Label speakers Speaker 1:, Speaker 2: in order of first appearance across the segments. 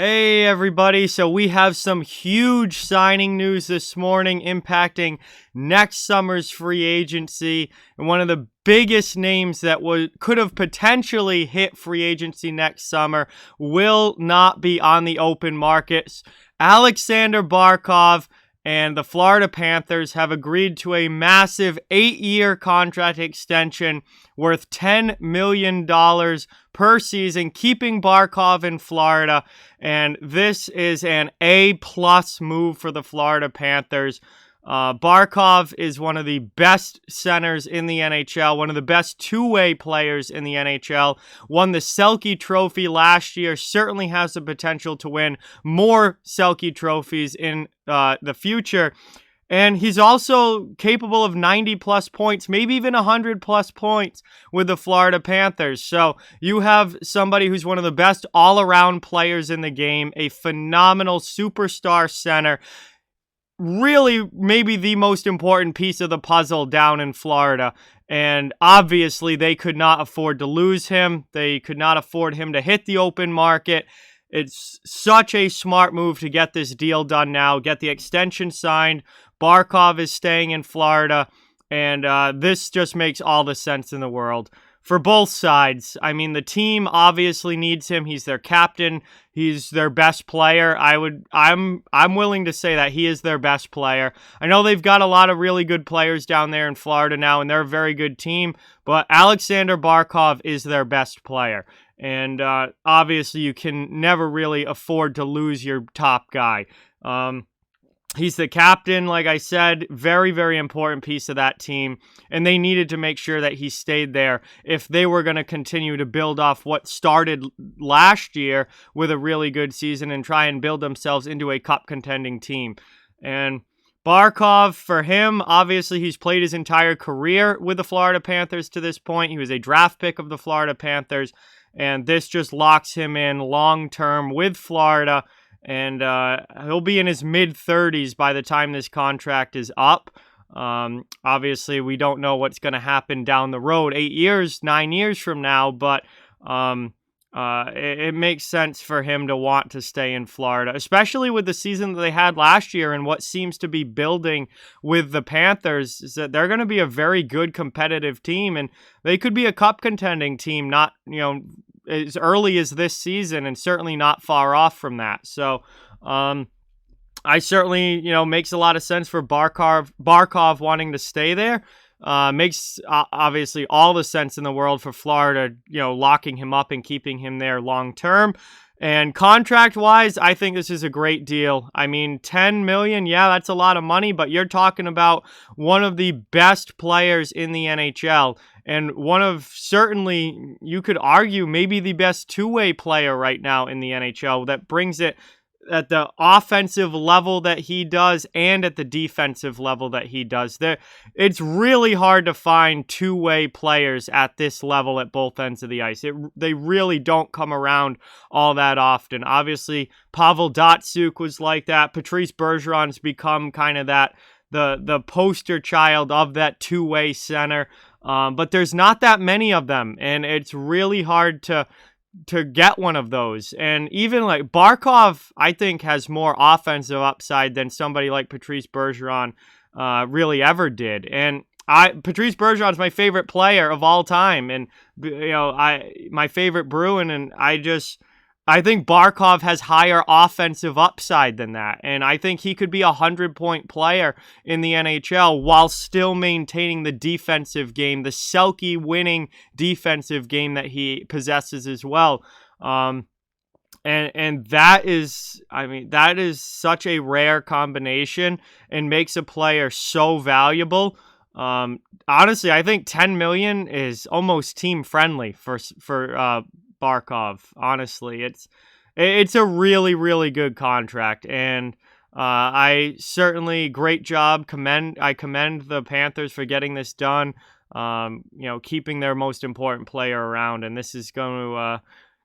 Speaker 1: Hey everybody, so we have some huge signing news this morning impacting next summer's free agency, and one of the biggest names that could have potentially hit free agency next summer will not be on the open markets. Aleksander Barkov and the Florida Panthers have agreed to a massive 8-year contract extension worth $10 million per season, keeping Barkov in Florida. And this is an A-plus move for the Florida Panthers. Barkov is one of the best centers in the NHL, one of the best two-way players in the NHL, won the Selke Trophy last year, certainly has the potential to win more Selke Trophies in the future. And he's also capable of 90-plus points, maybe even 100-plus points with the Florida Panthers. So you have somebody who's one of the best all-around players in the game, a phenomenal superstar center, really maybe the most important piece of the puzzle down in Florida. And obviously they could not afford to lose him. They could not afford him to hit the open market. It's such a smart move to get this deal done now, get the extension signed. Barkov is staying in Florida, and this just makes all the sense in the world for both sides. I mean, the team obviously needs him. He's their captain. He's their best player. I'm willing to say that he is their best player. I know they've got a lot of really good players down there in Florida now, and they're a very good team, but Aleksander Barkov is their best player. And obviously, you can never really afford to lose your top guy. He's the captain, like I said, very, very important piece of that team, and they needed to make sure that he stayed there if they were going to continue to build off what started last year with a really good season and try and build themselves into a cup contending team. And Barkov, for him, obviously he's played his entire career with the Florida Panthers to this point. He was a draft pick of the Florida Panthers, and this just locks him in long-term with Florida. And he'll be in his mid-30s by the time this contract is up. Obviously, we don't know what's going to happen down the road 8 years, 9 years from now, but it makes sense for him to want to stay in Florida, especially with the season that they had last year and what seems to be building with the Panthers, is that they're going to be a very good competitive team, and they could be a cup contending team, not, as early as this season, and certainly not far off from that. So I certainly, makes a lot of sense for Barkov wanting to stay there. Makes obviously all the sense in the world for Florida, locking him up and keeping him there long term. And contract-wise, I think this is a great deal. I mean, $10 million, yeah, that's a lot of money, but you're talking about one of the best players in the NHL, and one of, certainly, you could argue, maybe the best two-way player right now in the NHL that brings it at the offensive level that he does and at the defensive level that he does. It's really hard to find two-way players at this level at both ends of the ice. They really don't come around all that often. Obviously, Pavel Datsyuk was like that. Patrice Bergeron's become kind of that, the poster child of that two-way center. But there's not that many of them, and it's really hard to get one of those. And even like Barkov, I think, has more offensive upside than somebody like Patrice Bergeron really ever did. And Patrice Bergeron is my favorite player of all time, and my favorite Bruin, and I think Barkov has higher offensive upside than that, and I think he could be a 100-point player in the NHL while still maintaining the defensive game, the Selke winning defensive game that he possesses as well. And that is, that is such a rare combination and makes a player so valuable. Honestly, I think $10 million is almost team friendly for Barkov. Honestly, it's a really, really good contract, and I certainly, great job. I commend the Panthers for getting this done. Keeping their most important player around, and this is going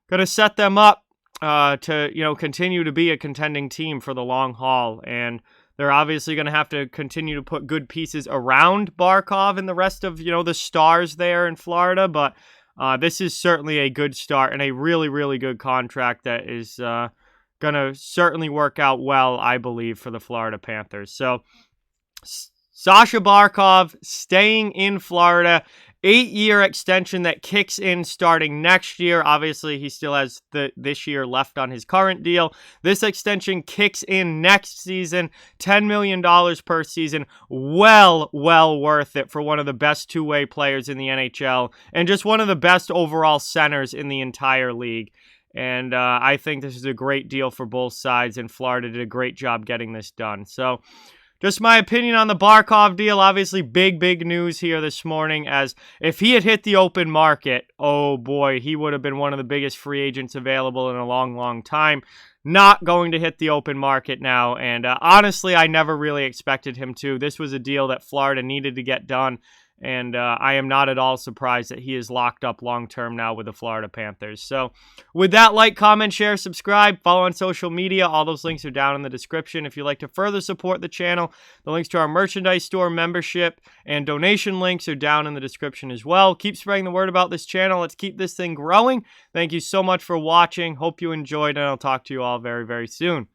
Speaker 1: to set them up to continue to be a contending team for the long haul. And they're obviously going to have to continue to put good pieces around Barkov and the rest of the stars there in Florida, but this is certainly a good start and a really, really good contract that is going to certainly work out well, I believe, for the Florida Panthers. So Sasha Barkov staying in Florida, 8-year extension that kicks in starting next year. Obviously, he still has this year left on his current deal. This extension kicks in next season, $10 million per season. Well worth it for one of the best two-way players in the NHL and just one of the best overall centers in the entire league. And I think this is a great deal for both sides, and Florida did a great job getting this done. So just my opinion on the Barkov deal. Obviously, big news here this morning, as if he had hit the open market, oh boy, he would have been one of the biggest free agents available in a long time. Not going to hit the open market now, and honestly, I never really expected him to. This was a deal that Florida needed to get done, and I am not at all surprised that he is locked up long-term now with the Florida Panthers. So with that, like, comment, share, subscribe, follow on social media. All those links are down in the description. If you'd like to further support the channel, the links to our merchandise store, membership, and donation links are down in the description as well. Keep spreading the word about this channel. Let's keep this thing growing. Thank you so much for watching. Hope you enjoyed, and I'll talk to you all very soon.